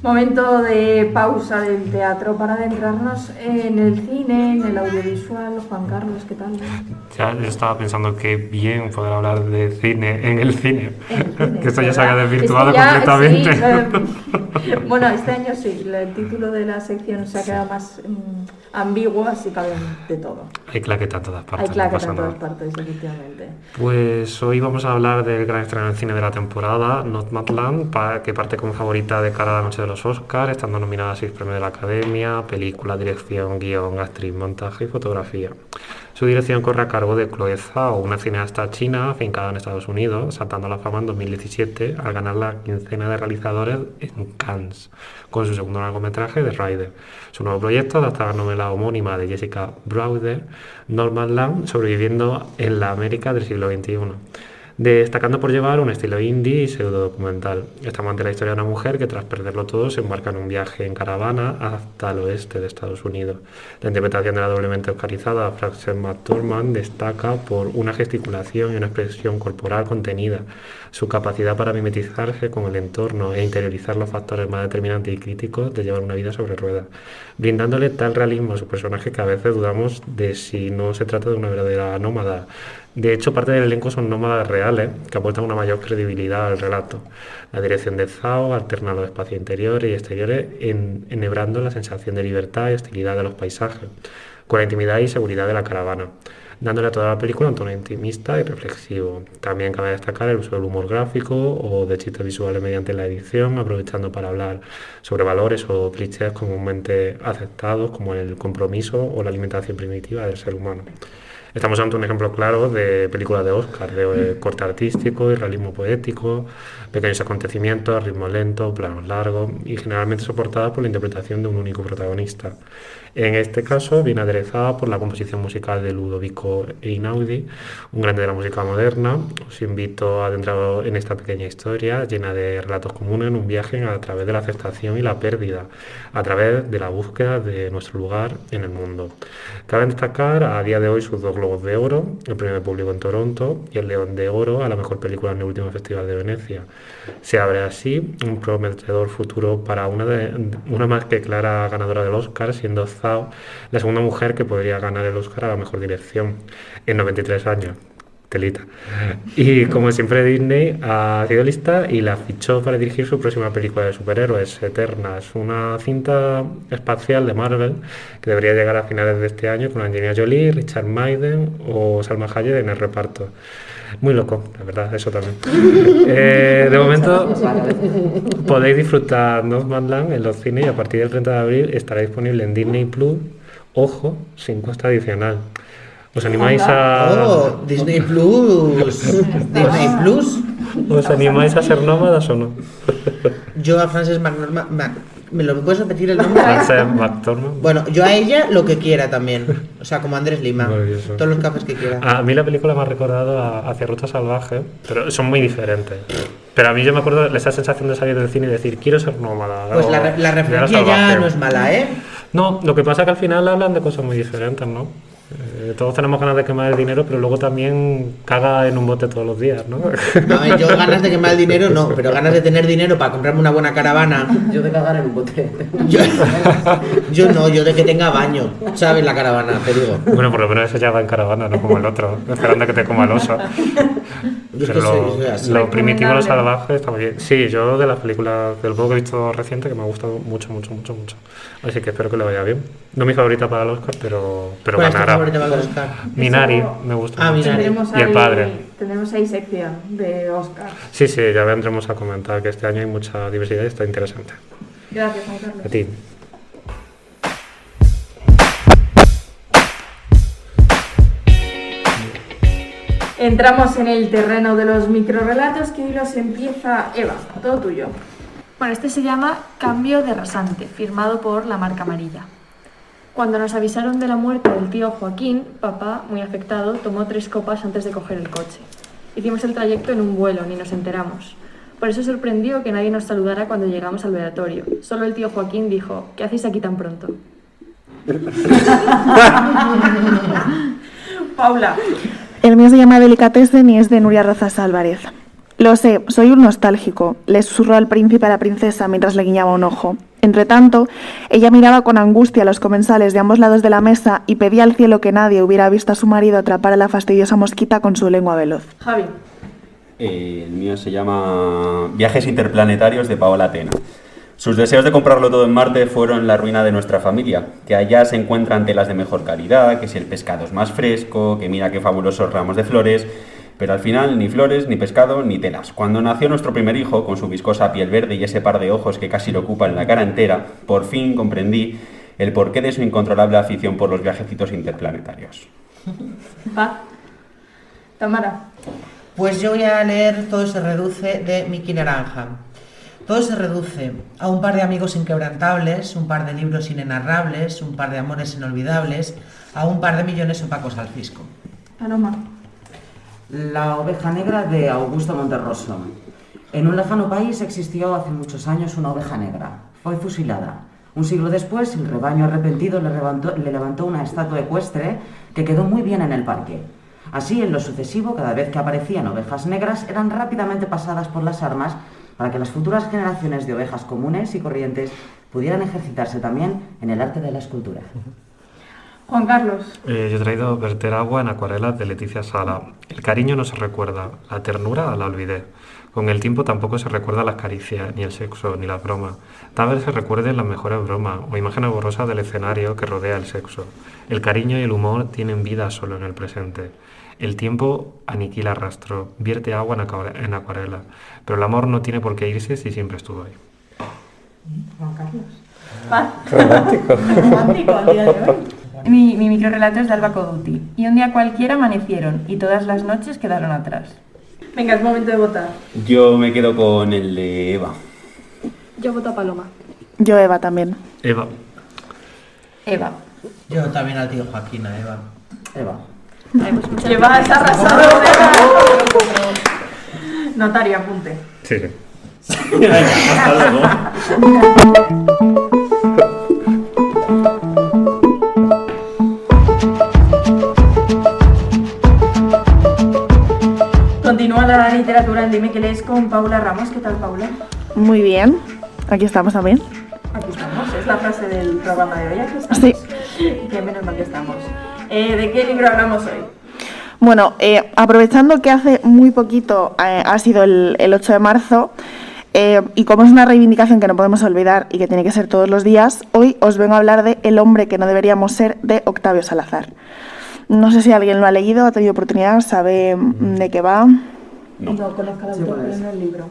Momento de pausa del teatro para adentrarnos en el cine, en el audiovisual. Juan Carlos, ¿qué tal? Ya, yo estaba pensando que bien poder hablar de cine en el cine. Que esto ya se ¿verdad? había desvirtuado Es que ya, completamente. Sí, bueno, este año sí, el título de la sección se ha quedado más ambiguo, así que hablan de todo. Hay claqueta en todas partes. Hay claqueta no pasa en todas nada. partes, efectivamente. Pues hoy vamos a hablar del gran estreno en el cine de la temporada, Nomadland, que parte como favorita de cara a la noche de los Oscars, estando nominada a 6 premios de la Academia: película, dirección, guión, actriz, montaje y fotografía. Su dirección corre a cargo de Chloe Zhao, una cineasta china afincada en Estados Unidos, saltando a la fama en 2017 al ganar la quincena de realizadores en Cannes, con su segundo largometraje, The Rider. Su nuevo proyecto adapta la novela homónima de Jessica Browder, Nomadland, sobreviviendo en la América del siglo XXI, destacando por llevar un estilo indie y pseudo-documental. Estamos ante la historia de una mujer que, tras perderlo todo, se embarca en un viaje en caravana hasta el oeste de Estados Unidos. La interpretación de la doblemente oscarizada Frances McDormand destaca por una gesticulación y una expresión corporal contenida, su capacidad para mimetizarse con el entorno e interiorizar los factores más determinantes y críticos de llevar una vida sobre ruedas, brindándole tal realismo a su personaje que a veces dudamos de si no se trata de una verdadera nómada. De hecho, parte del elenco son nómadas reales que aportan una mayor credibilidad al relato. La dirección de Zhao alterna los espacios interiores y exteriores, enhebrando la sensación de libertad y hostilidad de los paisajes, con la intimidad y seguridad de la caravana, dándole a toda la película un tono intimista y reflexivo. También cabe destacar el uso del humor gráfico o de chistes visuales mediante la edición, aprovechando para hablar sobre valores o clichés comúnmente aceptados, como el compromiso o la alimentación primitiva del ser humano. Estamos ante un ejemplo claro de película de Oscar, de corte artístico y realismo poético, pequeños acontecimientos, ritmo lento, planos largos y generalmente soportadas por la interpretación de un único protagonista. En este caso viene aderezada por la composición musical de Ludovico Einaudi, un grande de la música moderna. Os invito a adentraros en esta pequeña historia llena de relatos comunes en un viaje a través de la aceptación y la pérdida, a través de la búsqueda de nuestro lugar en el mundo. Cabe destacar a día de hoy sus 2 Globos de Oro, el premio de público en Toronto y el León de Oro a la mejor película en el último Festival de Venecia. Se abre así un prometedor futuro para una más que clara ganadora del Oscar, siendo Zhao la segunda mujer que podría ganar el Oscar a la mejor dirección en 93 años. Telita. Y como siempre, Disney ha sido lista y la fichó para dirigir su próxima película de superhéroes, Eternals, una cinta espacial de Marvel que debería llegar a finales de este año con Angelina Jolie, Richard Madden o Salma Hayek en el reparto. Muy loco, la verdad, eso también. De momento podéis disfrutar Nomadland en los cines y a partir del 30 de abril estará disponible en Disney Plus, ojo, sin coste adicional. ¿Os animáis a...? Disney Plus. Disney Plus. ¿Os animáis a ser nómadas o no? Yo a Frances McDormand... ¿Me lo puedes repetir el nombre? Frances McDormand. Bueno, yo a ella lo que quiera también. O sea, como Andrés Lima. Todos los cafés que quiera. A mí la película me ha recordado hacia Ruta Salvaje, pero son muy diferentes. Pero a mí yo me acuerdo de esa sensación de salir del cine y decir, quiero ser nómada. Pues la referencia ya no es mala, ¿eh? No, lo que pasa es que al final hablan de cosas muy diferentes, ¿no? Todos tenemos ganas de quemar el dinero, pero luego también caga en un bote todos los días, ¿no? No, yo ganas de quemar el dinero no, pero ganas de tener dinero para comprarme una buena caravana. Yo de cagar en un bote. Yo no, yo de que tenga baño, ¿sabes? La caravana, te digo. Bueno, por lo menos ese ya va en caravana, no como el otro, esperando a que te coma el oso. Pero soy así. lo primitivo, lo salvaje está muy bien. Sí, yo de las películas del poco que he visto reciente, que me ha gustado mucho. Así que espero que le vaya bien. No mi favorita para el Oscar, pero ganará. Favorita para el Oscar? Minari, me gusta mucho. Minari. Y el padre. Tendremos ahí sección de Oscar. Sí, ya vendremos a comentar que este año hay mucha diversidad y está interesante. Gracias, Juan Carlos. A ti. Entramos en el terreno de los microrelatos que hoy los empieza Eva. Todo tuyo. Bueno, este se llama Cambio de rasante, firmado por La Marca Amarilla. Cuando nos avisaron de la muerte del tío Joaquín, papá, muy afectado, tomó 3 copas antes de coger el coche. Hicimos el trayecto en un vuelo, ni nos enteramos. Por eso sorprendió que nadie nos saludara cuando llegamos al velatorio. Solo el tío Joaquín dijo, ¿qué hacéis aquí tan pronto? Paula. El mío se llama Delicatessen y es de Nuria Rozas Álvarez. Lo sé, soy un nostálgico, le susurró al príncipe a la princesa mientras le guiñaba un ojo. Entretanto, ella miraba con angustia los comensales de ambos lados de la mesa y pedía al cielo que nadie hubiera visto a su marido atrapar a la fastidiosa mosquita con su lengua veloz. Javi. El mío se llama Viajes interplanetarios de Paola Tena. Sus deseos de comprarlo todo en Marte fueron la ruina de nuestra familia, que allá se encuentran telas de mejor calidad, que si el pescado es más fresco, que mira qué fabulosos ramos de flores, pero al final ni flores, ni pescado, ni telas. Cuando nació nuestro primer hijo, con su viscosa piel verde y ese par de ojos que casi le ocupan la cara entera, por fin comprendí el porqué de su incontrolable afición por los viajecitos interplanetarios. Va. Tamara. Pues yo voy a leer Todo se reduce de Miki Naranja. Todo se reduce a un par de amigos inquebrantables, un par de libros inenarrables, un par de amores inolvidables, a un par de millones opacos al fisco. Paloma. La oveja negra de Augusto Monterroso. En un lejano país existió hace muchos años una oveja negra. Fue fusilada. Un siglo después, el rebaño arrepentido le levantó una estatua ecuestre que quedó muy bien en el parque. Así, en lo sucesivo, cada vez que aparecían ovejas negras, eran rápidamente pasadas por las armas para que las futuras generaciones de ovejas comunes y corrientes pudieran ejercitarse también en el arte de la escultura. Juan Carlos. Yo he traído Verter agua en acuarelas de Leticia Sala. El cariño no se recuerda, la ternura la olvidé. Con el tiempo tampoco se recuerda las caricias, ni el sexo, ni las bromas. Tal vez se recuerden las mejores bromas o imágenes borrosas del escenario que rodea el sexo. El cariño y el humor tienen vida solo en el presente. El tiempo aniquila rastro, vierte agua en acuarela, pero el amor no tiene por qué irse si siempre estuvo ahí. Juan Carlos. Paz. Romántico al día de hoy. Mi microrelato es de Alba Coduti. Y un día cualquiera amanecieron y todas las noches quedaron atrás. Venga, es momento de votar. Yo me quedo con el de Eva. Yo voto a Paloma. Yo Eva también. Eva. Eva. Yo también al tío Joaquín, a Eva. Eva. Que vas arrasado. Notario, apunte. Sí. Hasta luego. Continúa la literatura en Dime que lees con Paula Ramos. ¿Qué tal, Paula? Muy bien. Aquí estamos también. Aquí estamos. Es la frase del programa de hoy. Aquí estamos. Sí. Que menos mal que estamos. ¿De qué libro hablamos hoy? Bueno, aprovechando que hace muy poquito ha sido el 8 de marzo y como es una reivindicación que no podemos olvidar y que tiene que ser todos los días, hoy os vengo a hablar de El hombre que no deberíamos ser, de Octavio Salazar. No sé si alguien lo ha leído, ha tenido oportunidad, sabe de qué va. No conozco al autor, pero no el libro.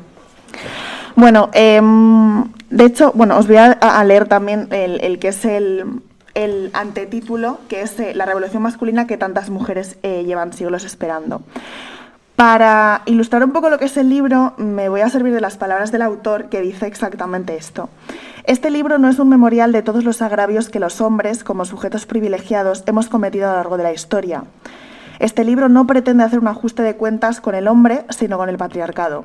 Bueno, de hecho, bueno, os voy a leer también el que es el antetítulo, que es la revolución masculina que tantas mujeres llevan siglos esperando. Para ilustrar un poco lo que es el libro, me voy a servir de las palabras del autor, que dice exactamente esto. Este libro no es un memorial de todos los agravios que los hombres, como sujetos privilegiados, hemos cometido a lo largo de la historia. Este libro no pretende hacer un ajuste de cuentas con el hombre, sino con el patriarcado.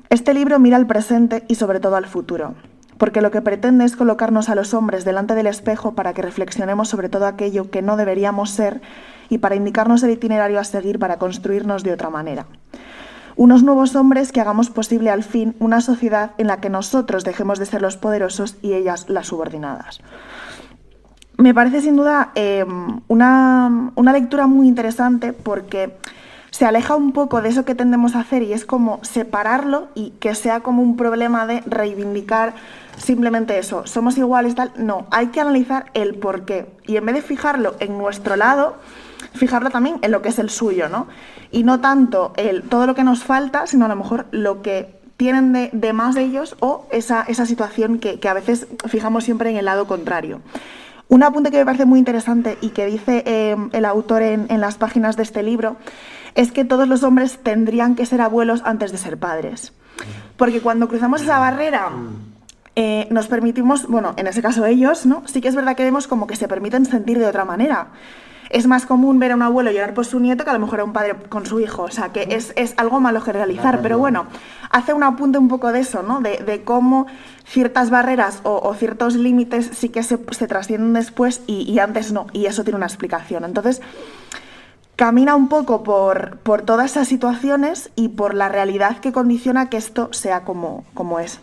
Este libro mira al presente y sobre todo al futuro, porque lo que pretende es colocarnos a los hombres delante del espejo para que reflexionemos sobre todo aquello que no deberíamos ser y para indicarnos el itinerario a seguir para construirnos de otra manera. Unos nuevos hombres que hagamos posible al fin una sociedad en la que nosotros dejemos de ser los poderosos y ellas las subordinadas. Me parece sin duda una lectura muy interesante porque se aleja un poco de eso que tendemos a hacer y es como separarlo y que sea como un problema de reivindicar simplemente eso, somos iguales, tal. No, hay que analizar el porqué y en vez de fijarlo en nuestro lado, fijarlo también en lo que es el suyo, ¿no? Y no tanto todo lo que nos falta, sino a lo mejor lo que tienen de más ellos o esa situación que a veces fijamos siempre en el lado contrario. Un apunte que me parece muy interesante y que dice el autor en las páginas de este libro es que todos los hombres tendrían que ser abuelos antes de ser padres. Porque cuando cruzamos esa barrera nos permitimos, bueno, en ese caso ellos, ¿no? Sí que es verdad que vemos como que se permiten sentir de otra manera. Es más común ver a un abuelo llorar por su nieto que a lo mejor a un padre con su hijo. O sea, que es algo malo generalizar. Pero bueno, hace un apunte un poco de eso, ¿no? De cómo ciertas barreras o ciertos límites sí que se trascienden después y antes no. Y eso tiene una explicación. Entonces, camina un poco por todas esas situaciones y por la realidad que condiciona que esto sea como es.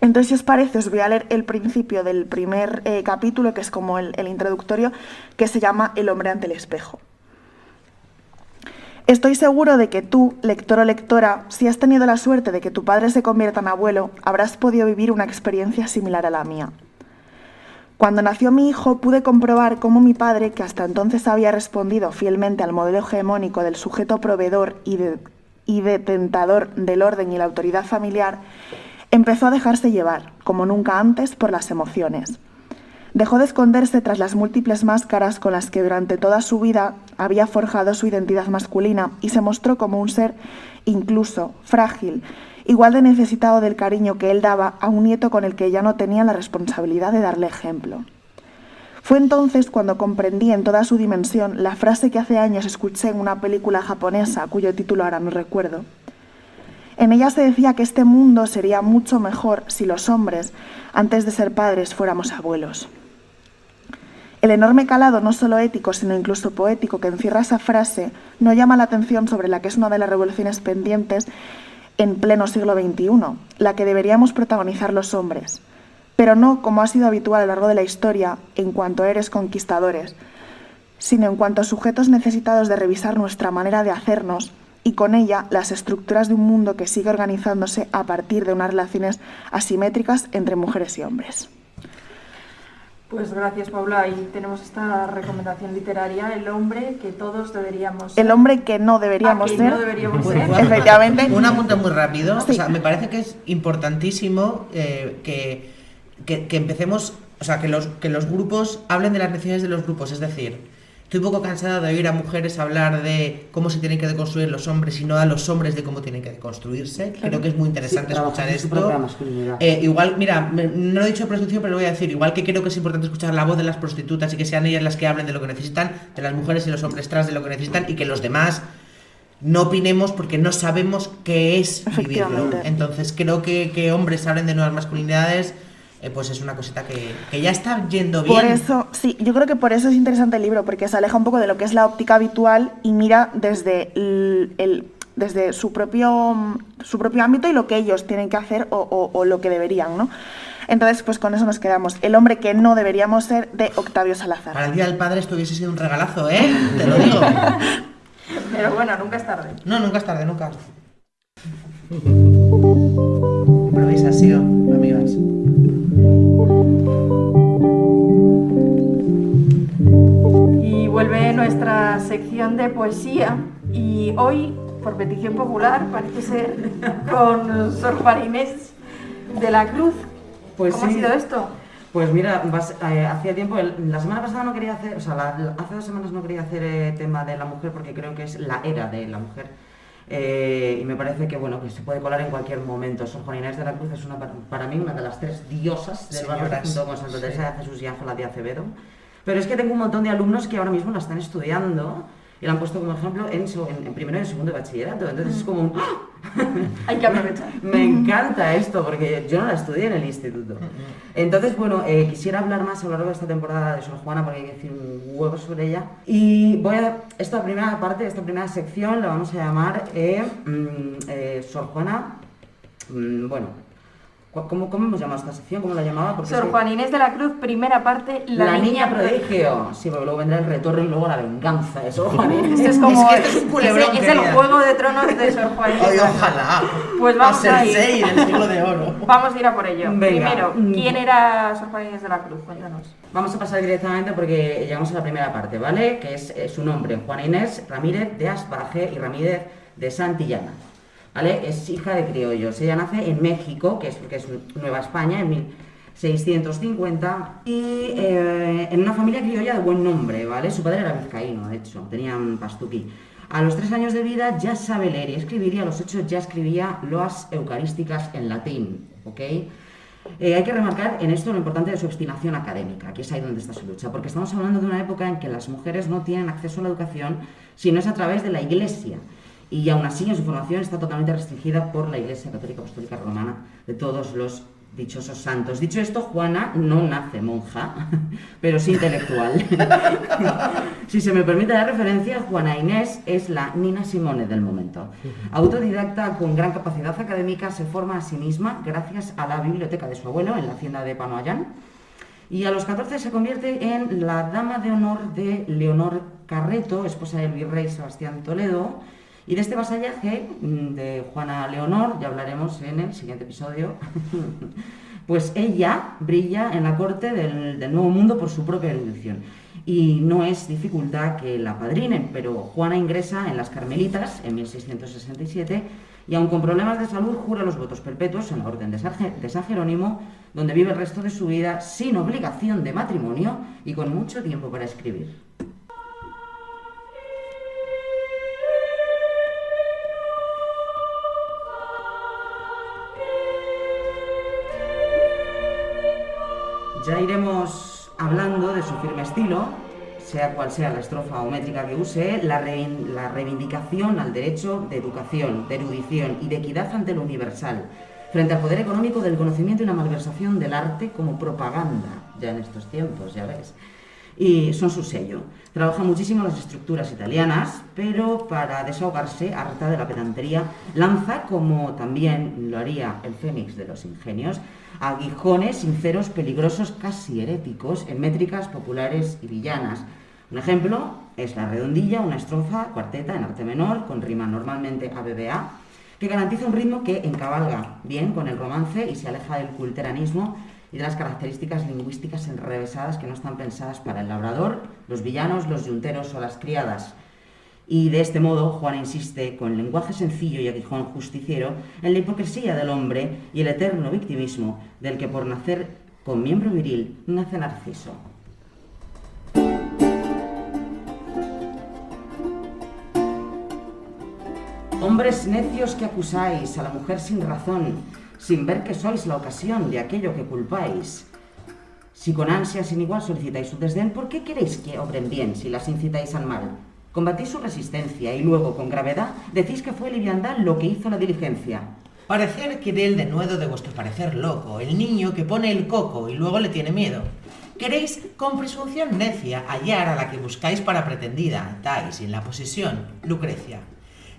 Entonces, si os parece, os voy a leer el principio del primer capítulo, que es como el introductorio, que se llama El hombre ante el espejo. Estoy seguro de que tú, lector o lectora, si has tenido la suerte de que tu padre se convierta en abuelo, habrás podido vivir una experiencia similar a la mía. Cuando nació mi hijo, pude comprobar cómo mi padre, que hasta entonces había respondido fielmente al modelo hegemónico del sujeto proveedor y detentador del orden y la autoridad familiar, empezó a dejarse llevar, como nunca antes, por las emociones. Dejó de esconderse tras las múltiples máscaras con las que durante toda su vida había forjado su identidad masculina y se mostró como un ser incluso, frágil, igual de necesitado del cariño que él daba a un nieto con el que ya no tenía la responsabilidad de darle ejemplo. Fue entonces cuando comprendí en toda su dimensión la frase que hace años escuché en una película japonesa, cuyo título ahora no recuerdo. En ella se decía que este mundo sería mucho mejor si los hombres, antes de ser padres, fuéramos abuelos. El enorme calado, no solo ético, sino incluso poético, que encierra esa frase, no llama la atención sobre la que es una de las revoluciones pendientes en pleno siglo XXI, la que deberíamos protagonizar los hombres, pero no, como ha sido habitual a lo largo de la historia, en cuanto a eres conquistadores, sino en cuanto a sujetos necesitados de revisar nuestra manera de hacernos, y con ella las estructuras de un mundo que sigue organizándose a partir de unas relaciones asimétricas entre mujeres y hombres. Pues gracias, Paula. Ahí tenemos esta recomendación literaria, el hombre que todos deberíamos ser. El hombre que no deberíamos ser. No deberíamos ser. Efectivamente. Un apunte muy rápido. Sí. O sea, me parece que es importantísimo que empecemos, o sea, que los grupos hablen de las necesidades de los grupos. Es decir, estoy un poco cansada de oír a mujeres hablar de cómo se tienen que deconstruir los hombres y no a los hombres de cómo tienen que deconstruirse. Creo que es muy interesante escuchar esto. Igual, mira, no he dicho prostitución, pero lo voy a decir. Igual que creo que es importante escuchar la voz de las prostitutas y que sean ellas las que hablen de lo que necesitan, de las mujeres y los hombres trans de lo que necesitan, y que los demás no opinemos porque no sabemos qué es vivirlo. Entonces creo que hombres hablen de nuevas masculinidades, pues es una cosita que ya está yendo bien. Por eso, sí, yo creo que por eso es interesante el libro, porque se aleja un poco de lo que es la óptica habitual y mira desde desde su propio ámbito y lo que ellos tienen que hacer o lo que deberían, ¿no? Entonces, pues con eso nos quedamos. El hombre que no deberíamos ser, de Octavio Salazar. Para el Día del Padre esto hubiese sido un regalazo, ¿eh? Te lo digo. Pero bueno, nunca es tarde. No, nunca es tarde, nunca. Improvisación, amigas. Y vuelve nuestra sección de poesía y hoy, por petición popular, parece ser con Sor Juana Inés de la Cruz. Pues ¿Cómo sí. ha sido esto? Pues mira, hacía tiempo, la semana pasada no quería hacer, o sea, hace 2 semanas no quería hacer tema de la mujer porque creo que es la era de la mujer. Y me parece que bueno, que se puede colar en cualquier momento. Sor Juana Inés de la Cruz es para mí una de las 3 diosas del barrio, junto con Santa Teresa de Jesús y Ángela de Acevedo. Pero es que tengo un montón de alumnos que ahora mismo la están estudiando y la han puesto como ejemplo en primero y en segundo de bachillerato. Entonces es como un... Hay que aprovechar. Me encanta esto porque yo no la estudié en el instituto. Entonces, bueno, quisiera hablar más a lo largo de esta temporada de Sor Juana porque hay que decir un huevo sobre ella. Y esta primera parte, esta primera sección la vamos a llamar Sor Juana. Bueno, ¿cómo hemos llamado esta sección? ¿Cómo la llamaba? Porque Sor Juana Inés de la Cruz, primera parte, la niña prodigio. Sí, porque luego vendrá el retorno y luego la venganza de Sor Juana Inés. Esto es como es que esto es un culebrón, es el Juego de Tronos de Sor Juana Inés. Ay, ojalá. Pues vamos a ir. Cersei del siglo de oro. Vamos a ir a por ello. Venga. Primero, ¿quién era Sor Juana Inés de la Cruz? Cuéntanos. Vamos a pasar directamente porque llegamos a la primera parte, ¿vale? Que es su nombre, Juana Inés Ramírez de Aspaje y Ramírez de Santillana. ¿Vale? Es hija de criollos. Ella nace en México, que es Nueva España, en 1650, y en una familia criolla de buen nombre, ¿vale? Su padre era vizcaíno, de hecho, tenía un pastuqui. A los 3 años de vida ya sabe leer y escribir, y a los 8 ya escribía loas eucarísticas en latín, ¿ok? Hay que remarcar en esto lo importante de su obstinación académica, que es ahí donde está su lucha, porque estamos hablando de una época en que las mujeres no tienen acceso a la educación si no es a través de la Iglesia. Y aún así, en su formación está totalmente restringida por la Iglesia Católica Apostólica Romana de todos los Dichosos santos. Dicho esto, Juana no nace monja, pero sí intelectual. Si se me permite la referencia, Juana Inés es la Nina Simone del momento. Autodidacta con gran capacidad académica, se forma a sí misma gracias a la biblioteca de su abuelo en la hacienda de Panoayán. Y a los 14 se convierte en la dama de honor de Leonor Carreto, esposa del virrey Sebastián Toledo. Y de este vasallaje de Juana Leonor ya hablaremos en el siguiente episodio. Pues ella brilla en la corte del Nuevo Mundo por su propia erudición. Y no es dificultad que la apadrinen, pero Juana ingresa en las Carmelitas en 1667 y aun con problemas de salud jura los votos perpetuos en la Orden de San Jerónimo, donde vive el resto de su vida sin obligación de matrimonio y con mucho tiempo para escribir. Ya iremos hablando de su firme estilo, sea cual sea la estrofa o métrica que use, la reivindicación al derecho de educación, de erudición y de equidad ante lo universal, frente al poder económico del conocimiento y la malversación del arte como propaganda, ya en estos tiempos, ya ves. Y son su sello. Trabaja muchísimo las estructuras italianas, pero para desahogarse, harta de la pedantería, lanza, como también lo haría el Fénix de los Ingenios, aguijones sinceros, peligrosos, casi heréticos, en métricas populares y villanas. Un ejemplo es la redondilla, una estrofa, cuarteta en arte menor, con rima normalmente ABBA, que garantiza un ritmo que encabalga bien con el romance y se aleja del culteranismo y de las características lingüísticas enrevesadas que no están pensadas para el labrador, los villanos, los yunteros o las criadas. Y de este modo, Juana insiste con lenguaje sencillo y aguijón justiciero en la hipocresía del hombre y el eterno victimismo del que por nacer con miembro viril nace Narciso. Hombres necios que acusáis a la mujer sin razón, sin ver que sois la ocasión de aquello que culpáis. Si con ansia sin igual solicitáis su desdén, ¿por qué queréis que obren bien si las incitáis al mal? Combatís su resistencia y luego, con gravedad, decís que fue liviandad lo que hizo la diligencia. Parecer queréis de nuevo de vuestro parecer loco, el niño que pone el coco y luego le tiene miedo. Queréis, con presunción necia, hallar a la que buscáis para pretendida, dais en la posesión, Lucrecia.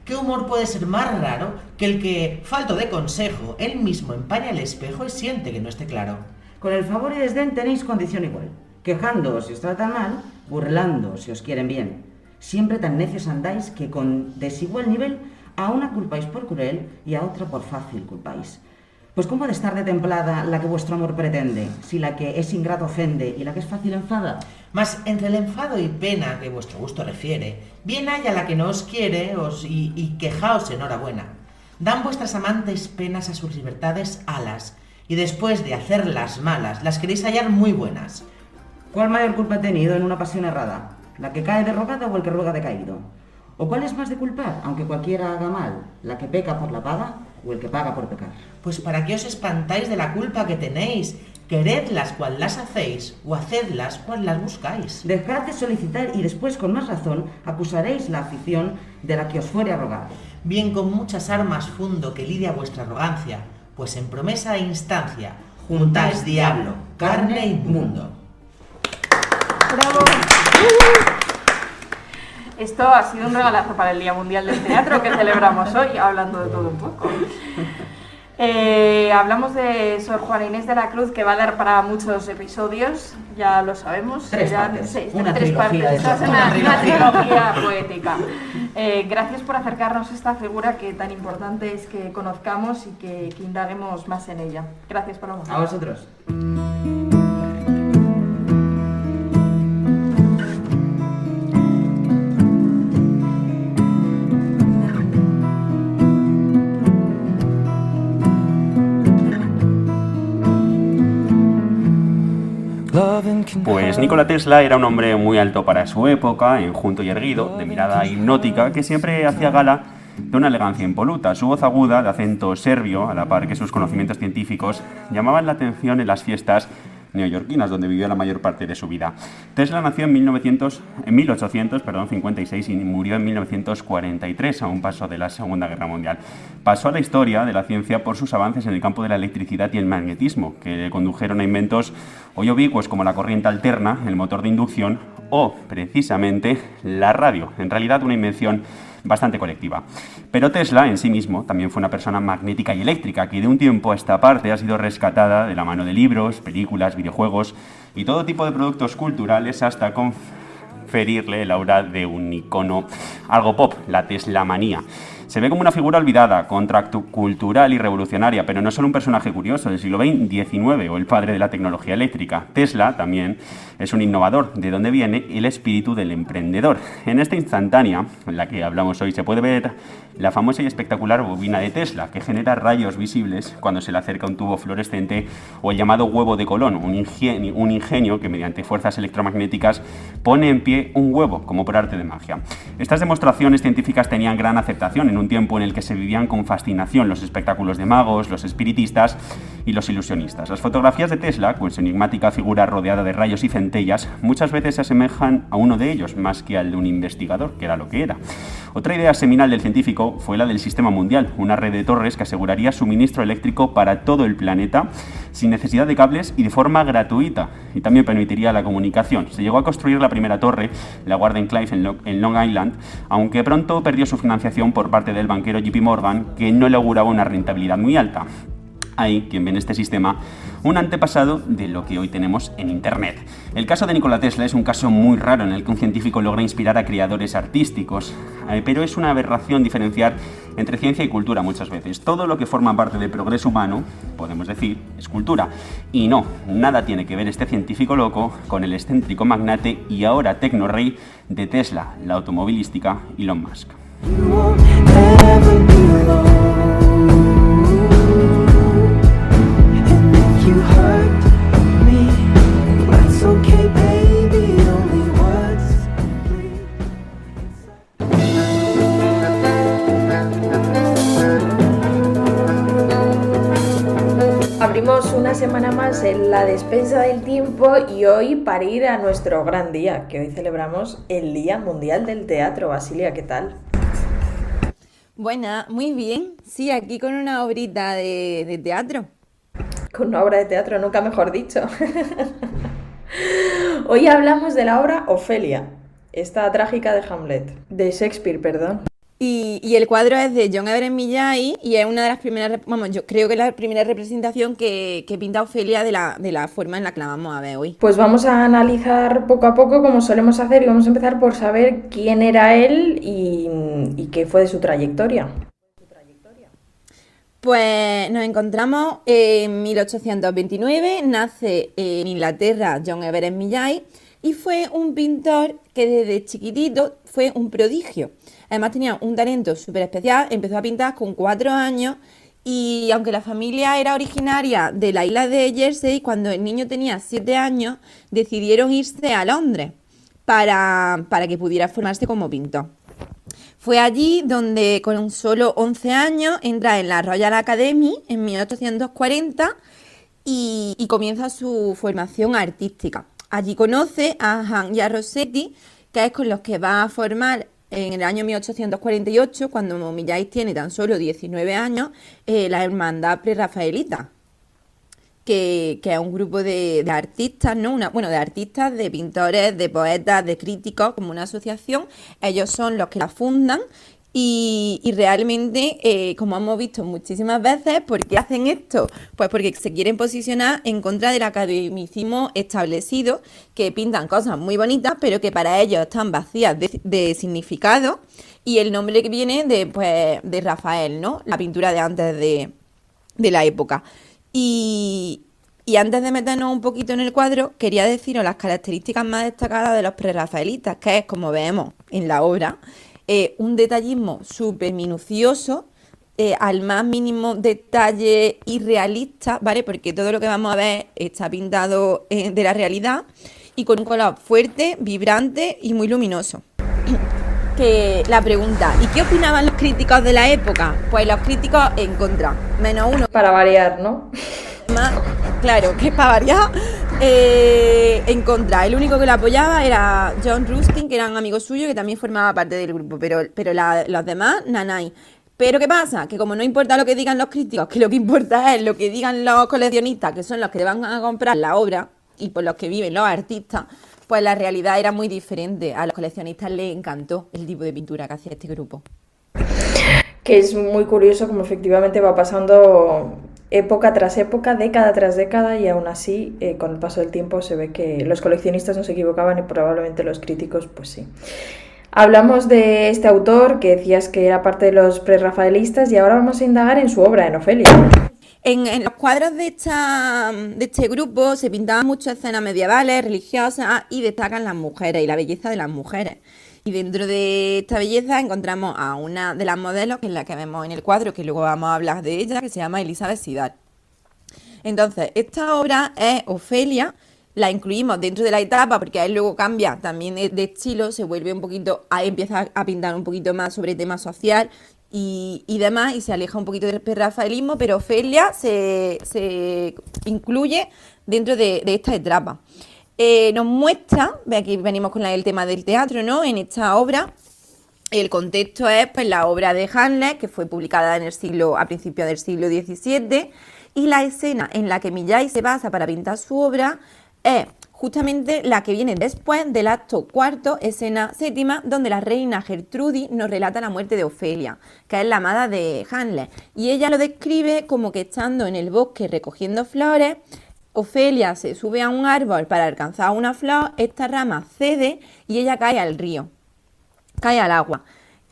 ¿Qué humor puede ser más raro que el que, falto de consejo, él mismo empaña el espejo y siente que no esté claro? Con el favor y desdén tenéis condición igual, quejándoos si os tratan mal, burlando si os quieren bien. Siempre tan necios andáis que con desigual nivel a una culpáis por cruel y a otra por fácil culpáis. Pues ¿cómo ha de estar de templada la que vuestro amor pretende, si la que es ingrato ofende y la que es fácil enfada? Mas entre el enfado y pena que vuestro gusto refiere, bien haya la que no os quiere y quejaos enhorabuena. Dan vuestras amantes penas a sus libertades alas, y después de hacerlas malas, las queréis hallar muy buenas. ¿Cuál mayor culpa ha tenido en una pasión errada? ¿La que cae derrogada o el que ruega decaído? ¿O cuál es más de culpar, aunque cualquiera haga mal? ¿La que peca por la paga o el que paga por pecar? Pues ¿para qué os espantáis de la culpa que tenéis? Queredlas cual las hacéis, o hacedlas cual las buscáis. Dejad de solicitar y después, con más razón, acusaréis la afición de la que os fuere a rogar. Bien, con muchas armas fundo que lidia vuestra arrogancia, pues en promesa e instancia juntáis diablo, carne y mundo. ¡Bravo! Esto ha sido un regalazo para el Día Mundial del Teatro que celebramos hoy, hablando de todo un poco. Hablamos de Sor Juana Inés de la Cruz, que va a dar para muchos episodios, ya lo sabemos. Tres partes. Una tres trilogía partes. de Esta es una trilogía poética. Gracias por acercarnos a esta figura que tan importante es que conozcamos y que indaguemos más en ella. Gracias, Paloma. A vosotros. Pues Nikola Tesla era un hombre muy alto para su época, enjuto y erguido, de mirada hipnótica, que siempre hacía gala de una elegancia impoluta. Su voz aguda, de acento serbio, a la par que sus conocimientos científicos, llamaban la atención en las fiestas neoyorquinas, donde vivió la mayor parte de su vida. Tesla nació en 1856 y murió en 1943, a un paso de la Segunda Guerra Mundial. Pasó a la historia de la ciencia por sus avances en el campo de la electricidad y el magnetismo, que le condujeron a inventos hoy ubicuos como la corriente alterna, el motor de inducción o, precisamente, la radio. En realidad, una invención bastante colectiva. Pero Tesla en sí mismo también fue una persona magnética y eléctrica que de un tiempo a esta parte ha sido rescatada de la mano de libros, películas, videojuegos y todo tipo de productos culturales hasta conferirle el aura de un icono algo pop, la Teslamanía. Se ve como una figura olvidada, contracultural y revolucionaria, pero no solo un personaje curioso del siglo XIX o el padre de la tecnología eléctrica. Tesla también es un innovador, de donde viene el espíritu del emprendedor. En esta instantánea, en la que hablamos hoy, se puede ver la famosa y espectacular bobina de Tesla, que genera rayos visibles cuando se le acerca un tubo fluorescente, o el llamado huevo de Colón, un ingenio que mediante fuerzas electromagnéticas pone en pie un huevo, como por arte de magia. Estas demostraciones científicas tenían gran aceptación en un tiempo en el que se vivían con fascinación los espectáculos de magos, los espiritistas y los ilusionistas. Las fotografías de Tesla, con su enigmática figura rodeada de rayos y centellas, muchas veces se asemejan a uno de ellos más que al de un investigador, que era lo que era. Otra idea seminal del científico fue la del sistema mundial, una red de torres que aseguraría suministro eléctrico para todo el planeta sin necesidad de cables y de forma gratuita, y también permitiría la comunicación. Se llegó a construir la primera torre, la Warden Clive en Long Island, aunque pronto perdió su financiación por parte del banquero JP Morgan, que no le auguraba una rentabilidad muy alta. Hay quien ve en este sistema un antepasado de lo que hoy tenemos en Internet. El caso de Nikola Tesla es un caso muy raro en el que un científico logra inspirar a creadores artísticos, pero es una aberración diferenciar entre ciencia y cultura muchas veces. Todo lo que forma parte del progreso humano, podemos decir, es cultura. Y no, nada tiene que ver este científico loco con el excéntrico magnate y ahora tecnorrey de Tesla, la automovilística, Elon Musk. Abrimos una semana más en la despensa del tiempo y hoy para ir a nuestro gran día, que hoy celebramos el Día Mundial del Teatro. Basilia, ¿qué tal? Buena, muy bien. Sí, aquí con una obrita de teatro. Con una obra de teatro, nunca mejor dicho. Hoy hablamos de la obra Ofelia, esta trágica de Hamlet, de Shakespeare, perdón. Y el cuadro es de John Everett Millais y es una de las primeras, yo creo que es la primera representación que pinta Ofelia de la forma en la que la vamos a ver hoy. Pues vamos a analizar poco a poco, como solemos hacer, y vamos a empezar por saber quién era él y qué fue de su trayectoria. Pues nos encontramos en 1829, nace en Inglaterra John Everett Millais y fue un pintor que desde chiquitito fue un prodigio. Además tenía un talento súper especial, empezó a pintar con 4 años y aunque la familia era originaria de la isla de Jersey, cuando el niño tenía 7 años decidieron irse a Londres para que pudiera formarse como pintor. Fue allí donde con solo 11 años entra en la Royal Academy en 1840 y comienza su formación artística. Allí conoce a Hans y a Rossetti, que es con los que va a formar en el año 1848, cuando Millais tiene tan solo 19 años, la Hermandad Prerrafaelita, que es un grupo de artistas, ¿no? De artistas, de pintores, de poetas, de críticos, como una asociación. Ellos son los que la fundan y realmente, como hemos visto muchísimas veces, ¿por qué hacen esto? Pues porque se quieren posicionar en contra del academicismo establecido, que pintan cosas muy bonitas, pero que para ellos están vacías de significado, y el nombre que viene de Rafael, ¿no? La pintura de antes de la época. Y antes de meternos un poquito en el cuadro, quería deciros las características más destacadas de los prerrafaelitas, que es, como vemos en la obra, un detallismo súper minucioso, al más mínimo detalle irrealista, ¿vale? Porque todo lo que vamos a ver está pintado de la realidad y con un color fuerte, vibrante y muy luminoso. Que la pregunta, ¿y qué opinaban los críticos de la época? Pues los críticos en contra, -1. Para variar, ¿no? Más, claro, que para variar, En contra, el único que lo apoyaba era John Ruskin, que era un amigo suyo que también formaba parte del grupo, pero los demás, nanay. Pero ¿qué pasa? Que como no importa lo que digan los críticos, que lo que importa es lo que digan los coleccionistas, que son los que van a comprar la obra y por los que viven los artistas, pues la realidad era muy diferente. A los coleccionistas les encantó el tipo de pintura que hacía este grupo. Que es muy curioso como efectivamente va pasando época tras época, década tras década, y aún así, con el paso del tiempo se ve que los coleccionistas no se equivocaban y probablemente los críticos, pues sí. Hablamos de este autor que decías que era parte de los prerrafaelistas y ahora vamos a indagar en su obra, en Ofelia. En los cuadros de este grupo se pintaban muchas escenas medievales, religiosas, y destacan las mujeres y la belleza de las mujeres. Y dentro de esta belleza encontramos a una de las modelos, que es la que vemos en el cuadro, que luego vamos a hablar de ella, que se llama Elizabeth Sidal. Entonces, esta obra es Ofelia. La incluimos dentro de la etapa porque él luego cambia también de estilo, se vuelve un poquito, empieza a pintar un poquito más sobre tema social y demás, y se aleja un poquito del prerrafaelismo, pero Ofelia se incluye dentro de esta etapa. Nos muestra, aquí venimos con el tema del teatro, ¿no? En esta obra, el contexto es pues la obra de Hamlet, que fue publicada a principios del siglo XVII, y la escena en la que Millais se basa para pintar su obra es justamente la que viene después del acto cuarto, escena séptima, donde la reina Gertrudis nos relata la muerte de Ofelia, que es la amada de Hamlet. Y ella lo describe como que estando en el bosque recogiendo flores, Ofelia se sube a un árbol para alcanzar una flor, esta rama cede y ella cae al río, cae al agua.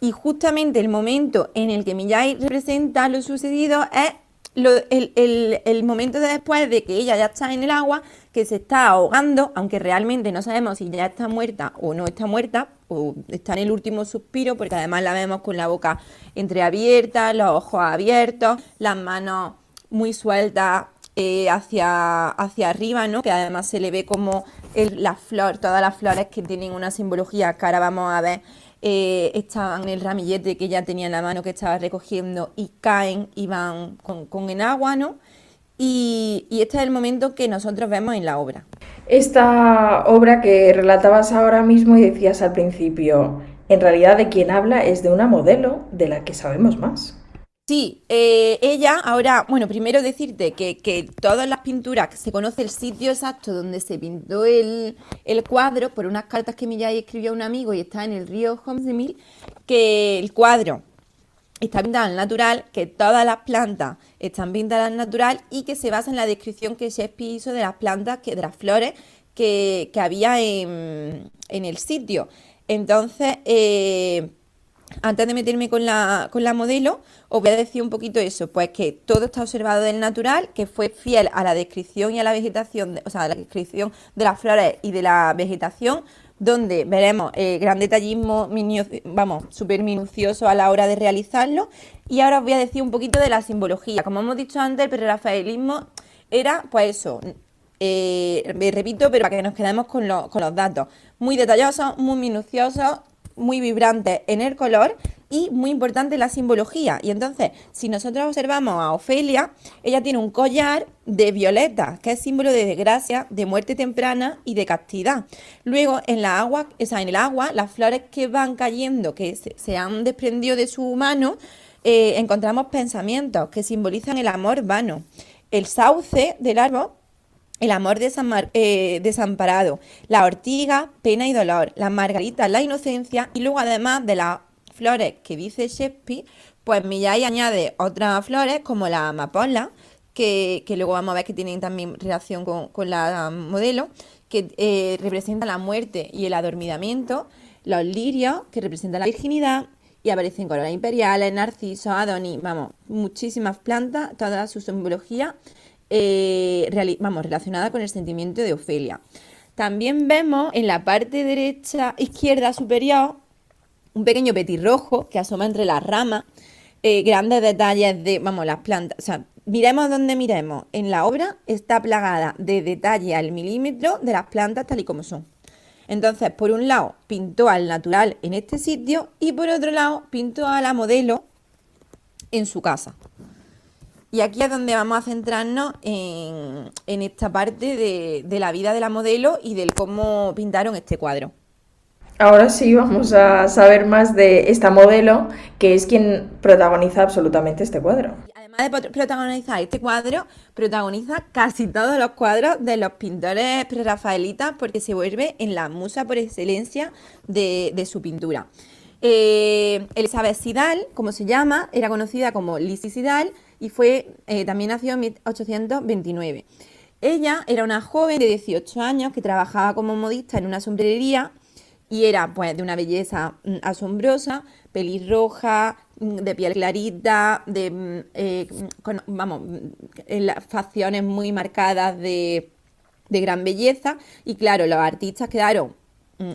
Y justamente el momento en el que Millais representa lo sucedido es el momento de después de que ella ya está en el agua, que se está ahogando, aunque realmente no sabemos si ya está muerta o no está muerta, o está en el último suspiro, porque además la vemos con la boca entreabierta, los ojos abiertos, las manos muy sueltas hacia arriba, ¿no? Que además se le ve como todas las flores que tienen una simbología que ahora vamos a ver. Estaban en el ramillete que ella tenía en la mano que estaba recogiendo y caen y van con el agua, ¿no? Y este es el momento que nosotros vemos en la obra. Esta obra que relatabas ahora mismo y decías al principio, en realidad de quien habla es de una modelo de la que sabemos más. Sí, ella ahora, bueno, primero decirte que todas las pinturas, que se conoce el sitio exacto donde se pintó el cuadro por unas cartas que Millais escribió a un amigo y está en el río Homsemil, que el cuadro está pintado al natural, que todas las plantas están pintadas al natural y que se basa en la descripción que Shakespeare hizo de las plantas, de las flores que había en el sitio. Entonces, antes de meterme con la modelo, os voy a decir un poquito eso, pues que todo está observado del natural, que fue fiel a la descripción y a la vegetación, o sea, a la descripción de las flores y de la vegetación, donde veremos gran detallismo, súper minucioso a la hora de realizarlo. Y ahora os voy a decir un poquito de la simbología. Como hemos dicho antes, el prerrafaelismo era, pues eso, me repito, pero para que nos quedemos con los datos, muy detallosos, muy minuciosos, muy vibrantes en el color y muy importante la simbología. Y entonces, si nosotros observamos a Ofelia, ella tiene un collar de violetas, que es símbolo de desgracia, de muerte temprana y de castidad. Luego, en el agua, las flores que van cayendo, que se han desprendido de su mano, encontramos pensamientos que simbolizan el amor vano. El sauce del árbol, el amor desamparado, la ortiga, pena y dolor, las margaritas, la inocencia, y luego además de las flores que dice Shakespeare, pues Millais añade otras flores como la amapola, que luego vamos a ver que tienen también relación con la modelo, que representa la muerte y el adormidamiento, los lirios, que representan la virginidad, y aparecen coronas imperiales, narcisos, adonis, muchísimas plantas, toda su simbología relacionada con el sentimiento de Ofelia. También vemos en la parte izquierda superior un pequeño petirrojo que asoma entre las ramas, grandes detalles de las plantas. O sea, miremos donde miremos, en la obra está plagada de detalles al milímetro de las plantas tal y como son. Entonces, por un lado, pintó al natural en este sitio y por otro lado, pintó a la modelo en su casa. Y aquí es donde vamos a centrarnos en esta parte de la vida de la modelo y del cómo pintaron este cuadro. Ahora sí vamos a saber más de esta modelo, que es quien protagoniza absolutamente este cuadro. Además de protagonizar este cuadro, protagoniza casi todos los cuadros de los pintores prerrafaelitas porque se vuelve en la musa por excelencia de su pintura. Elizabeth Sidal, como se llama, era conocida como Lizzie Sidal y también nació en 1829. Ella era una joven de 18 años que trabajaba como modista en una sombrerería y era pues de una belleza asombrosa, pelirroja, de piel clarita, con las facciones muy marcadas de gran belleza. Y claro, los artistas quedaron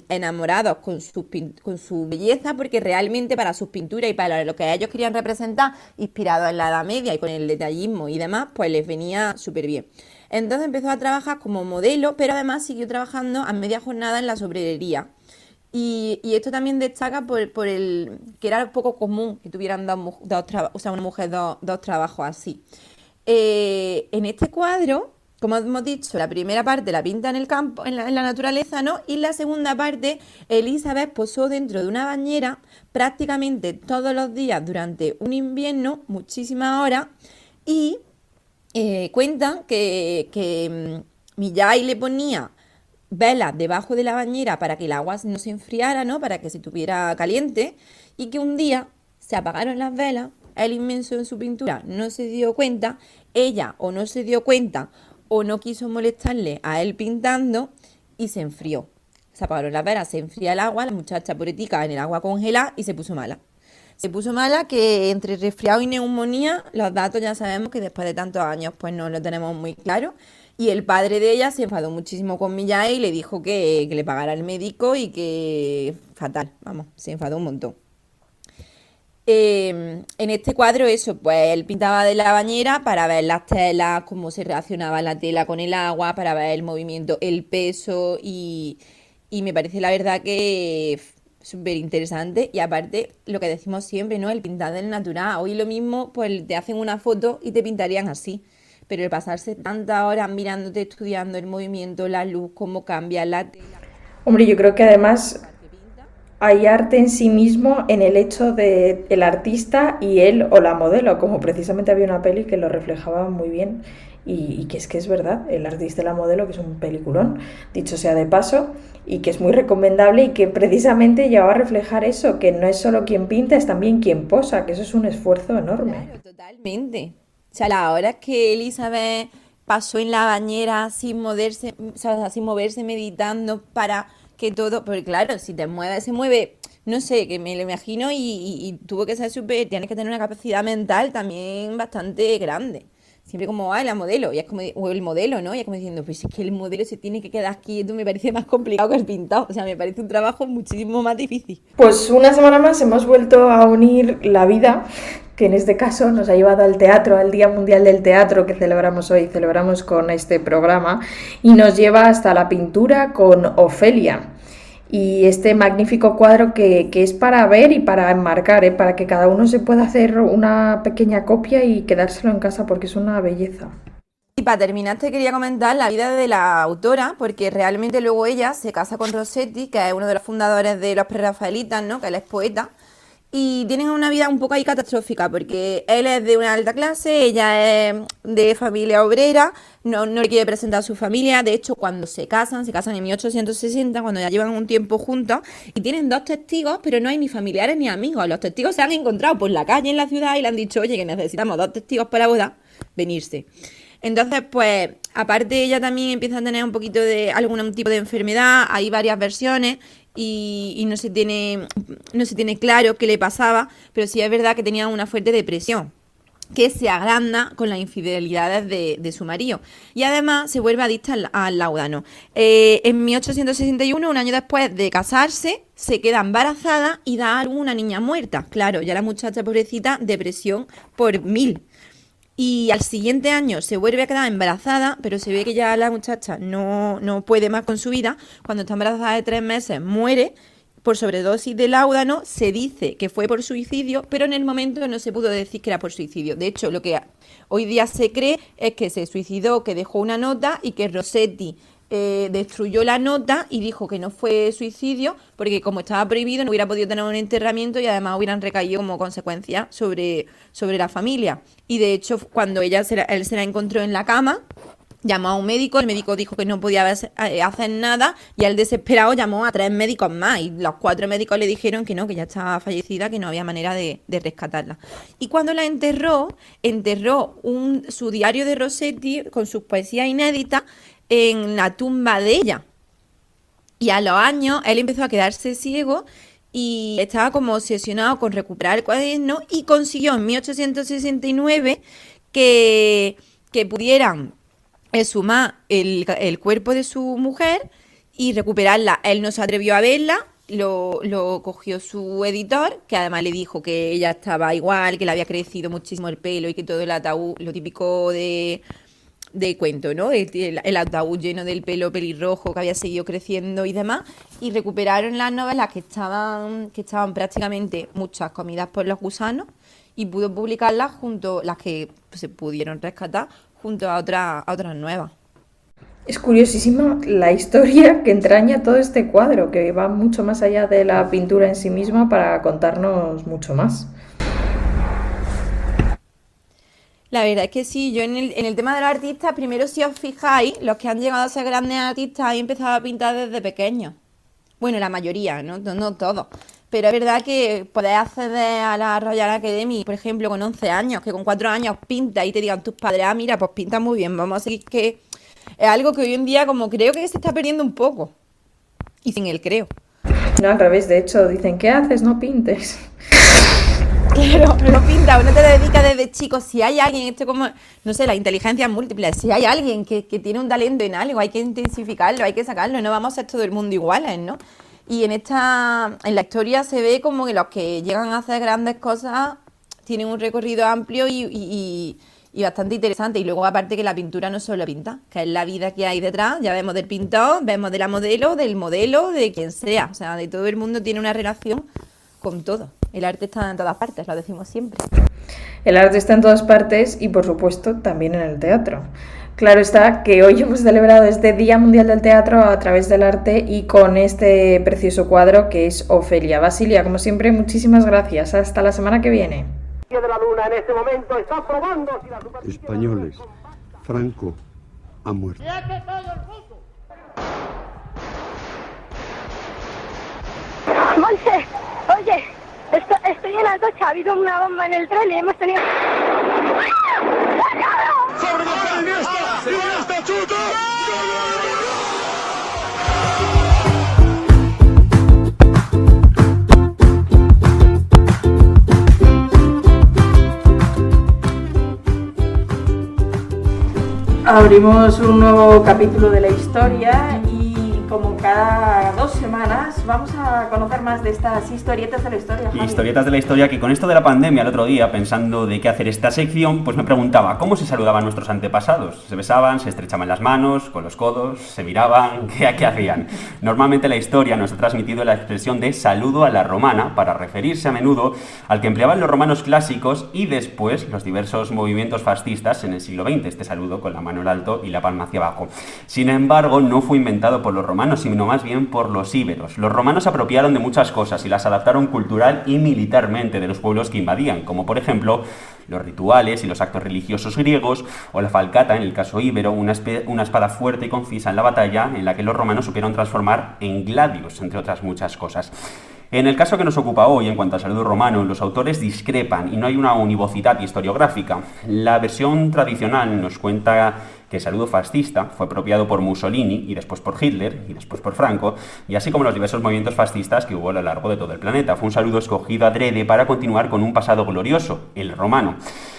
enamorados con su belleza porque realmente para sus pinturas y para lo que ellos querían representar, inspirados en la Edad Media y con el detallismo y demás, pues les venía súper bien. Entonces empezó a trabajar como modelo, pero además siguió trabajando a media jornada en la sombrerería. Y esto también destaca por el que era poco común que tuvieran una mujer dos trabajos así. En este cuadro, como hemos dicho, la primera parte la pinta en el campo, en la naturaleza, ¿no? Y la segunda parte, Elizabeth posó dentro de una bañera prácticamente todos los días durante un invierno, muchísimas horas, y cuentan que Millay le ponía velas debajo de la bañera para que el agua no se enfriara, ¿no? Para que se tuviera caliente, y que un día se apagaron las velas, él inmenso en su pintura no se dio cuenta, ella o no se dio cuenta o no quiso molestarle a él pintando y se enfrió. Se apagaron las velas, se enfría el agua, la muchacha pobretica en el agua congelada y se puso mala. Se puso mala, que entre resfriado y neumonía, los datos ya sabemos que después de tantos años pues no lo tenemos muy claro. Y el padre de ella se enfadó muchísimo con Millay y le dijo que le pagara el médico y que fatal, vamos, se enfadó un montón. En este cuadro eso, pues él pintaba de la bañera para ver las telas, cómo se reaccionaba la tela con el agua, para ver el movimiento, el peso y me parece la verdad que súper interesante. Y aparte, lo que decimos siempre, ¿no? El pintar del natural. Hoy lo mismo, pues te hacen una foto y te pintarían así. Pero el pasarse tantas horas mirándote, estudiando el movimiento, la luz, cómo cambia la tela. Hombre, yo creo que además hay arte en sí mismo en el hecho de el artista y él o la modelo, como precisamente había una peli que lo reflejaba muy bien y que es verdad, el artista y la modelo, que es un peliculón, dicho sea de paso, y que es muy recomendable y que precisamente lleva a reflejar eso, que no es solo quien pinta, es también quien posa, que eso es un esfuerzo enorme. Claro, totalmente. O sea, las horas que Elizabeth pasó en la bañera sin moverse, meditando para que todo, porque claro, si te mueves, se mueve, no sé, que me lo imagino y tuvo que ser tienes que tener una capacidad mental también bastante grande. Siempre como, la modelo, y es como, o el modelo, ¿no? Y es como diciendo, pues es que el modelo se tiene que quedar quieto, me parece más complicado que el pintado. O sea, me parece un trabajo muchísimo más difícil. Pues una semana más hemos vuelto a unir la vida, que en este caso nos ha llevado al teatro, al Día Mundial del Teatro que celebramos hoy, celebramos con este programa, y nos lleva hasta la pintura con Ofelia. Y este magnífico cuadro que es para ver y para enmarcar, para que cada uno se pueda hacer una pequeña copia y quedárselo en casa porque es una belleza. Y para terminar te quería comentar la vida de la autora, porque realmente luego ella se casa con Rossetti, que es uno de los fundadores de los prerrafaelitas, ¿no? Que él es poeta. Y tienen una vida un poco ahí catastrófica, porque él es de una alta clase, ella es de familia obrera, no le quiere presentar a su familia. De hecho, cuando se casan en 1860, cuando ya llevan un tiempo juntos, y tienen 2 testigos, pero no hay ni familiares ni amigos. Los testigos se han encontrado por la calle en la ciudad y le han dicho, oye, que necesitamos 2 testigos para la boda, venirse. Entonces, pues, aparte ella también empieza a tener un poquito de algún tipo de enfermedad, hay varias versiones y no se tiene claro qué le pasaba, pero sí es verdad que tenía una fuerte depresión que se agranda con las infidelidades de su marido. Y además se vuelve adicta al láudano. En 1861, un año después de casarse, se queda embarazada y da a luz una niña muerta. Claro, ya la muchacha pobrecita, depresión por 1000. Y al siguiente año se vuelve a quedar embarazada, pero se ve que ya la muchacha no puede más con su vida. Cuando está embarazada de 3 meses muere por sobredosis de láudano, se dice que fue por suicidio, pero en el momento no se pudo decir que era por suicidio. De hecho, lo que hoy día se cree es que se suicidó, que dejó una nota y que Rossetti destruyó la nota y dijo que no fue suicidio porque como estaba prohibido no hubiera podido tener un enterramiento y además hubieran recaído como consecuencia sobre la familia. Y de hecho, cuando él se la encontró en la cama, llamó a un médico, el médico dijo que no podía hacer nada y él desesperado llamó a 3 médicos más y los 4 médicos le dijeron que no, que ya estaba fallecida, que no había manera de rescatarla. Y cuando la enterró su diario de Rossetti con sus poesías inéditas en la tumba de ella. Y a los años él empezó a quedarse ciego y estaba como obsesionado con recuperar el cuaderno y consiguió en 1869 que pudieran exhumar el cuerpo de su mujer y recuperarla. Él no se atrevió a verla, lo cogió su editor, que además le dijo que ella estaba igual, que le había crecido muchísimo el pelo y que todo el ataúd, lo típico de cuento, ¿no? El ataúd lleno del pelo pelirrojo que había seguido creciendo y demás, y recuperaron las novelas que estaban prácticamente muchas comidas por los gusanos y pudo publicarlas junto, las que se pudieron rescatar, junto a otras nuevas. Es curiosísima la historia que entraña todo este cuadro, que va mucho más allá de la pintura en sí misma para contarnos mucho más. La verdad es que sí, yo en el tema de los artistas, primero si os fijáis, los que han llegado a ser grandes artistas han empezado a pintar desde pequeños. Bueno, la mayoría, no todos. Pero es verdad que podéis acceder a la Royal Academy, por ejemplo, con 11 años, que con 4 años pinta y te digan tus padres, mira, pues pinta muy bien, vamos a seguir, que es algo que hoy en día como creo que se está perdiendo un poco. Y sin el creo. No, al revés, de hecho, dicen, ¿qué haces? No pintes. Claro, no pinta, uno te dedica desde chico. Si hay alguien, esto como, no sé, la inteligencia múltiple, si hay alguien que tiene un talento en algo, hay que intensificarlo, hay que sacarlo, no vamos a ser todo el mundo iguales, ¿no? Y en la historia se ve como que los que llegan a hacer grandes cosas tienen un recorrido amplio y bastante interesante. Y luego aparte que la pintura no solo pinta, que es la vida que hay detrás. Ya vemos del pintor, vemos de la modelo, del modelo, de quien sea. O sea, de todo el mundo tiene una relación con todo. El arte está en todas partes, lo decimos siempre. El arte está en todas partes y por supuesto también en el teatro. Claro está que hoy hemos celebrado este Día Mundial del Teatro a través del arte y con este precioso cuadro que es Ofelia. Basilia, como siempre, muchísimas gracias. Hasta la semana que viene. Españoles, Franco ha muerto. Monse, oye, estoy en Atocha, ha habido una bomba en el tren y hemos tenido... Abrimos un nuevo capítulo de la historia y como cada 2 semanas vamos a conocer más de estas historietas de la historia. Javi. Historietas de la historia que con esto de la pandemia el otro día, pensando de qué hacer esta sección, pues me preguntaba cómo se saludaban nuestros antepasados. ¿Se besaban, se estrechaban las manos, con los codos, se miraban? ¿Qué hacían? Normalmente la historia nos ha transmitido la expresión de saludo a la romana para referirse a menudo al que empleaban los romanos clásicos y después los diversos movimientos fascistas en el siglo XX, este saludo con la mano en alto y la palma hacia abajo. Sin embargo, no fue inventado por los romanos, sino más bien por los íberos. Los romanos se apropiaron de muchas cosas y las adaptaron cultural y militarmente de los pueblos que invadían, como por ejemplo los rituales y los actos religiosos griegos, o la falcata, en el caso íbero, una espada fuerte y concisa en la batalla, en la que los romanos supieron transformar en gladius, entre otras muchas cosas. En el caso que nos ocupa hoy, en cuanto al saludo romano, los autores discrepan y no hay una univocidad historiográfica. La versión tradicional nos cuenta que el saludo fascista fue apropiado por Mussolini y después por Hitler y después por Franco, y así como los diversos movimientos fascistas que hubo a lo largo de todo el planeta. Fue un saludo escogido adrede para continuar con un pasado glorioso, el romano.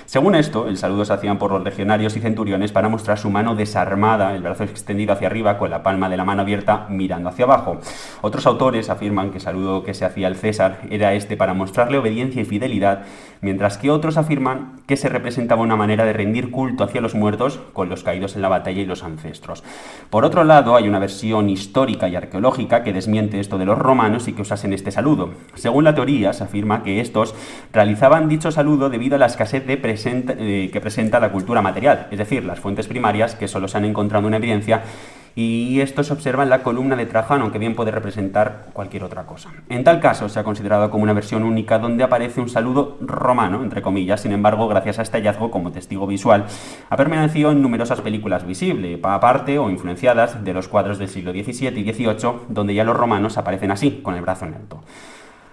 Según esto, el saludo se hacían por los legionarios y centuriones para mostrar su mano desarmada, el brazo extendido hacia arriba con la palma de la mano abierta mirando hacia abajo. Otros autores afirman que el saludo que se hacía al César era este para mostrarle obediencia y fidelidad, mientras que otros afirman que se representaba una manera de rendir culto hacia los muertos con los caídos en la batalla y los ancestros. Por otro lado, hay una versión histórica y arqueológica que desmiente esto de los romanos y que usasen este saludo. Según la teoría, se afirma que estos realizaban dicho saludo debido a la escasez que presenta la cultura material, es decir, las fuentes primarias que solo se han encontrado en evidencia, y esto se observa en la columna de Trajano, aunque bien puede representar cualquier otra cosa. En tal caso, se ha considerado como una versión única donde aparece un saludo romano, entre comillas. Sin embargo, gracias a este hallazgo como testigo visual, ha permanecido en numerosas películas visibles, aparte o influenciadas de los cuadros del siglo XVII y XVIII, donde ya los romanos aparecen así, con el brazo en alto.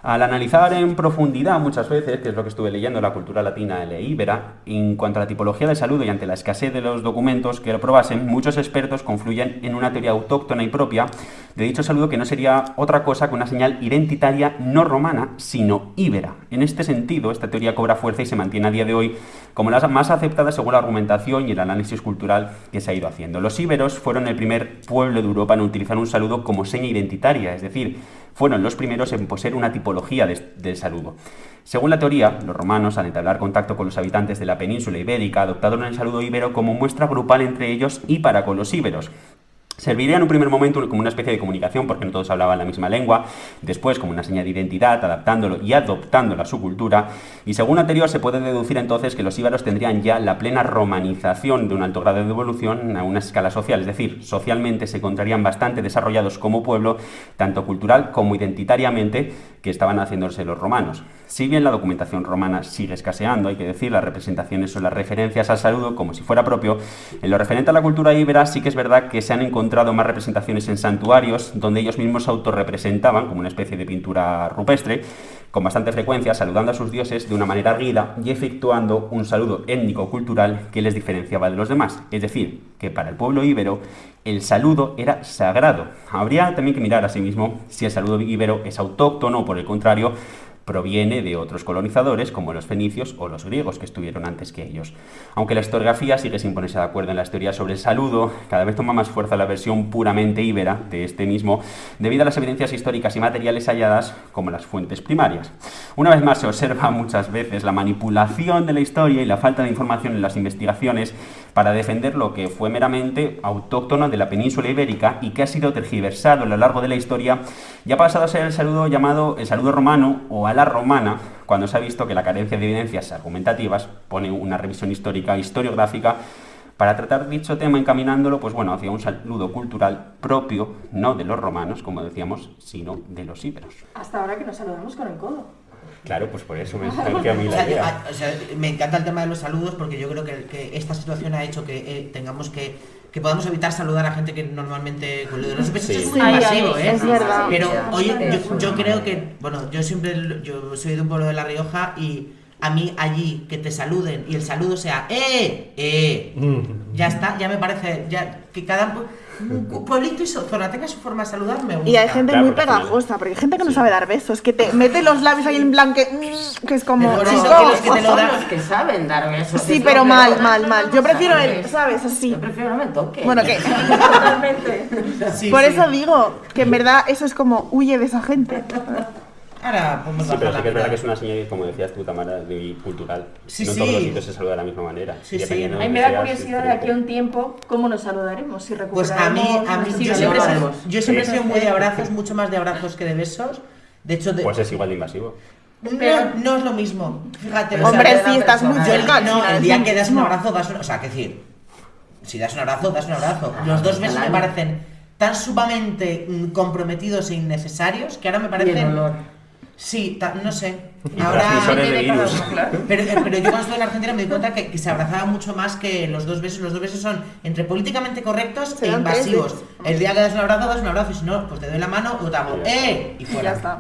Al analizar en profundidad muchas veces, que es lo que estuve leyendo, la cultura latina e íbera, en cuanto a la tipología del saludo y ante la escasez de los documentos que lo probasen, muchos expertos confluyen en una teoría autóctona y propia de dicho saludo que no sería otra cosa que una señal identitaria no romana, sino íbera. En este sentido, esta teoría cobra fuerza y se mantiene a día de hoy como la más aceptada según la argumentación y el análisis cultural que se ha ido haciendo. Los íberos fueron el primer pueblo de Europa en utilizar un saludo como seña identitaria, es decir, fueron los primeros en poseer una tipología del saludo. Según la teoría, los romanos, al entablar contacto con los habitantes de la península ibérica, adoptaron el saludo íbero como muestra grupal entre ellos y para con los íberos. Serviría en un primer momento como una especie de comunicación porque no todos hablaban la misma lengua, después como una señal de identidad, adaptándolo y adoptándolo a su cultura, y según anterior se puede deducir entonces que los íberos tendrían ya la plena romanización de un alto grado de evolución a una escala social, es decir, socialmente se encontrarían bastante desarrollados como pueblo, tanto cultural como identitariamente, que estaban haciéndose los romanos. Si bien la documentación romana sigue escaseando, hay que decir, las representaciones son las referencias al saludo como si fuera propio, en lo referente a la cultura íbera sí que es verdad que se han encontrado más representaciones en santuarios donde ellos mismos se autorrepresentaban como una especie de pintura rupestre con bastante frecuencia, saludando a sus dioses de una manera erguida y efectuando un saludo étnico-cultural que les diferenciaba de los demás. Es decir, que para el pueblo íbero el saludo era sagrado. Habría también que mirar a sí mismo si el saludo íbero es autóctono o por el contrario proviene de otros colonizadores como los fenicios o los griegos que estuvieron antes que ellos. Aunque la historiografía sigue sin ponerse de acuerdo en las teorías sobre el saludo, cada vez toma más fuerza la versión puramente íbera de este mismo debido a las evidencias históricas y materiales halladas como las fuentes primarias. Una vez más se observa muchas veces la manipulación de la historia y la falta de información en las investigaciones para defender lo que fue meramente autóctono de la península ibérica y que ha sido tergiversado a lo largo de la historia y ha pasado a ser el saludo llamado el saludo romano o a la romana, cuando se ha visto que la carencia de evidencias argumentativas pone una revisión histórica, historiográfica, para tratar dicho tema encaminándolo, pues bueno, hacia un saludo cultural propio, no de los romanos, como decíamos, sino de los íberos. Hasta ahora que nos saludamos con el codo. Claro, pues por eso me surge a mí la idea. Me encanta el tema de los saludos porque yo creo que esta situación ha hecho que tengamos que podamos evitar saludar a gente que normalmente con lo de los besos es muy invasivo, ¿eh? Es verdad. Pero oye, yo creo que, bueno, yo soy de un pueblo de La Rioja y a mí allí que te saluden y el saludo sea ya está, ya me parece que cada pueblito y zona tenga su forma de saludar, me gusta. Y hay gente muy pegajosa, porque hay gente que no sabe dar besos, que te mete los labios ahí en plan que es como... Pero chico, los que te lo dan, los que saben dar besos. sí, pero mal. Yo prefiero el, ¿sabes? Así. Yo prefiero no me toque. Bueno, ¿qué? Totalmente. Sí, Por sí. eso digo que en verdad eso es como huye de esa gente. Ahora podemos Sí, bajar pero la sí que es verdad mitad. que es una señal, como decías tú, Tamara, cultural. Sí, no en sí. todos los sitios se saluda de la misma manera. Sí, dependiendo A de mí me donde da seas, curiosidad de es aquí a un tiempo cómo nos saludaremos, si Pues a mí recuperaremos... yo siempre he sido muy de de abrazos, mucho más de abrazos que de besos. De hecho, pues es igual de invasivo. no es lo mismo. Fíjate, Hombre, sí, estás muy yo cerca, al no, final el es día lo que das un mismo. abrazo, o sea, que decir, si das un abrazo, das un abrazo. Los dos besos me parecen tan sumamente comprometidos e innecesarios que ahora me parecen... Sí, no sé. Ahora, transmisores de virus. pero yo cuando estuve en Argentina me di cuenta que se abrazaba mucho más que los dos besos. Los dos besos son entre políticamente correctos e dan tres invasivos. besos. El día que das un abrazo, y si no, pues te doy la mano o te hago y fuera. Ya está.